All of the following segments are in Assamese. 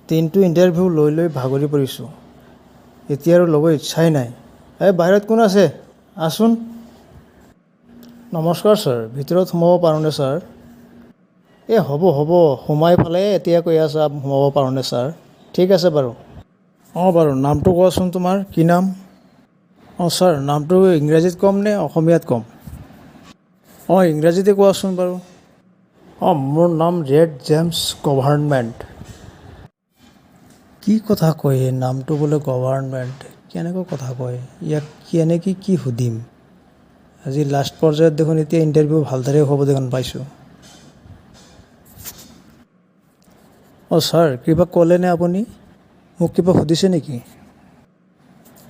দিনটো ইণ্টাৰভিউ লৈ ভাগৰি পৰিছোঁ। এতিয়া আৰু ল'ব ইচ্ছাই নাই। বাহিৰত কোন আছে? আছোন। নমস্কাৰ ছাৰ, ভিতৰত সোমাব পাৰোঁনে ছাৰ? হ'ব সোমাই ফালে এতিয়া কৈ আছা সোমাব পাৰোঁনে ছাৰ? ঠিক আছে বাৰু। বাৰু নামটো কোৱাচোন তোমাৰ, কি নাম? ছাৰ নামটো ইংৰাজীত ক'ম নে অসমীয়াত ক'ম? ইংৰাজীতে কোৱাচোন বাৰু। মোৰ নাম ৰেড জেমছ গভাৰ্ণমেণ্ট। কি কথা কয় নামটো বোলে গভাৰ্ণমেণ্ট, কেনেকৈ কথা কয়? ইয়াক কেনেকৈ কি সুধিম? আজি লাষ্ট পৰ্যায়ত দেখোন এতিয়া ইণ্টাৰভিউ ভালদৰে হ'ব দেখোন পাইছোঁ। ছাৰ কিবা ক'লেনে আপুনি? মোক কিবা সুধিছে নেকি?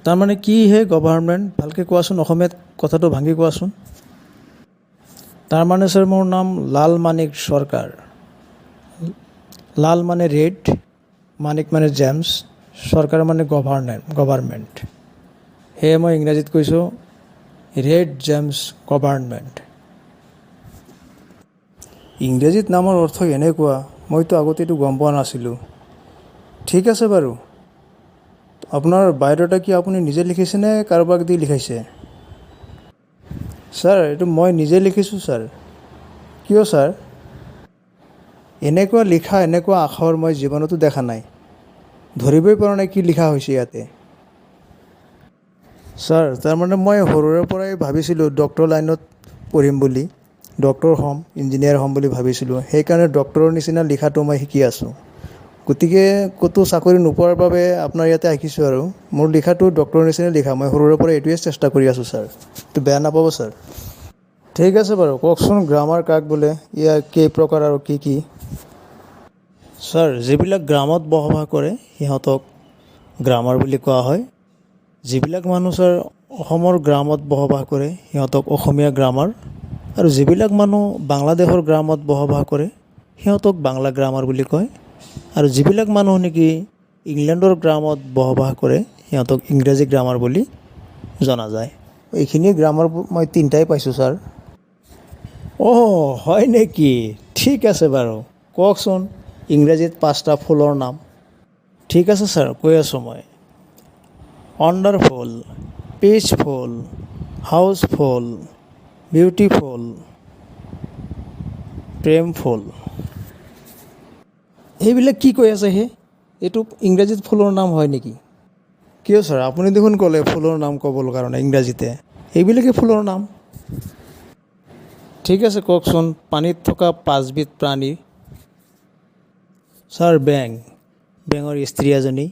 তাৰমানে কি গভাৰ্ণমেণ্ট, ভালকৈ কোৱাচোন, অসমীয়াত কথাটো ভাঙি কোৱাচোন। তাৰমানে ছাৰ মোৰ নাম লাল মানিক চৰকাৰ। লাল মানে ৰেড, মানিক মানে জেমছ, চৰকাৰ মানে গভাৰ্ণমেণ্ট। সেয়ে মই ইংৰাজীত কৈছোঁ ৰেড জেমছ গভাৰ্ণমেণ্ট। ইংৰাজীত নামৰ অৰ্থ এনেকুৱা, মইতো আগতেতো গম পোৱা নাছিলোঁ। ঠিক আছে বাৰু। আপোনাৰ বায়'ডাটা কি আপুনি নিজে লিখিছে নে কাৰোবাক দি লিখাইছে? ছাৰ এইটো মই নিজে লিখিছোঁ ছাৰ। কিয় ছাৰ? এনেকুৱা লিখা এনেকুৱা আখৰ মই জীৱনতো দেখা নাই। ধৰিবই পৰা নাই কি লিখা হৈছে ইয়াতে। ছাৰ তাৰমানে মই সৰুৰে পৰাই ভাবিছিলোঁ ডক্টৰ লাইনত পঢ়িম বুলি, ডক্টৰ হ'ম, ইঞ্জিনিয়াৰ হ'ম বুলি ভাবিছিলোঁ। সেইকাৰণে ডক্টৰৰ নিচিনা লিখাটো মই শিকি আছোঁ। গতিকে ক'তো চাকৰি নোপোৱাৰ বাবে আপোনাৰ ইয়াতে আহিছোঁ আৰু। মোৰ লিখাটো ডক্টৰৰ নিচিনা লিখা, মই সৰুৰে পৰা এইটোৱে চেষ্টা কৰি আছোঁ ছাৰ। এইটো বেয়া নাপাব ছাৰ। ঠিক আছে বাৰু, কওকচোন গ্ৰামাৰ কাক বোলে, ইয়াৰ কেই প্ৰকাৰ আৰু কি কি? ছাৰ যিবিলাক গ্ৰামত বসবাস কৰে সিহঁতক গ্ৰামাৰ বুলি কোৱা হয়। যিবিলাক মানুহ ছাৰ অসমৰ গ্ৰামত বসবাস কৰে সিহঁতক অসমীয়া গ্ৰামাৰ, আৰু যিবিলাক মানুহ বাংলাদেশৰ গ্ৰামত বসবাস কৰে সিহঁতক বাংলা গ্ৰামাৰ বুলি কয়, আৰু যিবিলাক মানুহ নেকি ইংলেণ্ডৰ গ্ৰামত বসবাস কৰে সিহঁতক ইংৰাজী গ্ৰামাৰ বুলি জনা যায়। এইখিনি গ্ৰামাৰ মই 3টাই পাইছোঁ ছাৰ। হয় নেকি? ঠিক আছে বাৰু, কওকচোন ইংৰাজীত 5টা ফুলৰ নাম। ঠিক আছে ছাৰ, কৈ আছোঁ মই। ৱণ্ডাৰফুল, পিচফুল, হাউচফুল, বিউটিফুল, প্ৰেমফুল। এইবিলাক কি কৈ আছে এইটো ইংৰাজীত ফুলৰ নাম হয় নেকি? কিয় ছাৰ, আপুনি দেখোন ক'লে ফুলৰ নাম ক'বৰ কাৰণে ইংৰাজীতে। এইবিলাকে ফুলৰ নাম। ঠিক আছে কওকচোন পানীত থকা 5বিধ প্ৰাণী। ছাৰ বেঙৰ স্ত্ৰী এজনী,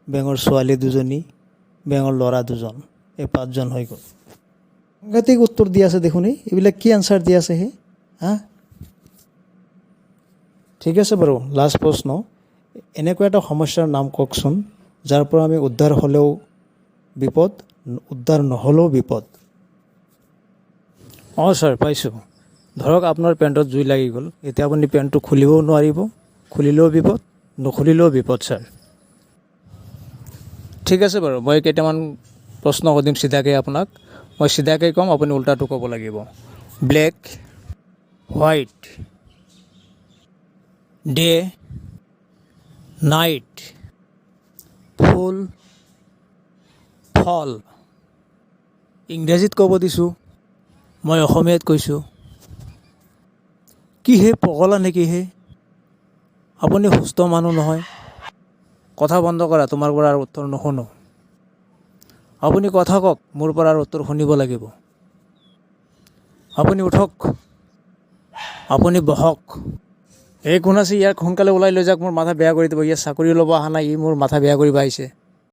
বেঙৰ ছোৱালী 2জনী, বেঙৰ ল'ৰা 2জন, এই 5জন হৈ গ'ল। সাংঘাতিক উত্তৰ দি আছে দেখোন। এইবিলাক কি আনচাৰ দি আছে ঠিক আছে বাৰু, লাষ্ট প্ৰশ্ন। এনেকুৱা এটা সমস্যাৰ নাম কওকচোন যাৰ পৰা আমি উদ্ধাৰ হ'লেও বিপদ, উদ্ধাৰ নহ'লেও বিপদ। ছাৰ পাইছোঁ। ধৰক আপোনাৰ পেণ্টত জুই লাগি গ'ল, এতিয়া আপুনি পেণ্টটো খুলিবও নোৱাৰিব, খুলিলেও বিপদ, নুখুলিলেও বিপদ ছাৰ। ঠিক আছে বাৰু, মই কেইটামান প্ৰশ্ন সুধিম চিধাকৈ আপোনাক। মই চিধাকৈ ক'ম, আপুনি উল্টাটো ক'ব লাগিব। ব্লেক, হোৱাইট, ডে, নাইট, ফুল, ফল। ইংৰাজীত ক'ব দিছোঁ, মই অসমীয়াত কৈছোঁ। কি পগলা নেকি আপুনি সুস্থ মানুহ নহয়? কথা বন্ধ কৰা, তোমাৰ পৰা আৰু উত্তৰ নুশুনো। আপুনি কথা কওক, মোৰ পৰা আৰু উত্তৰ শুনিব লাগিব। আপুনি উঠক, আপুনি বহক। কোন আছে ইয়াক সোনকালে ওলাই লৈ যাওক, মোৰ মাথা বেয়া কৰি দিব। ইয়াৰ চাকৰি ল'ব অহা নাই, মোৰ মাথা বেয়া কৰিব আহিছে।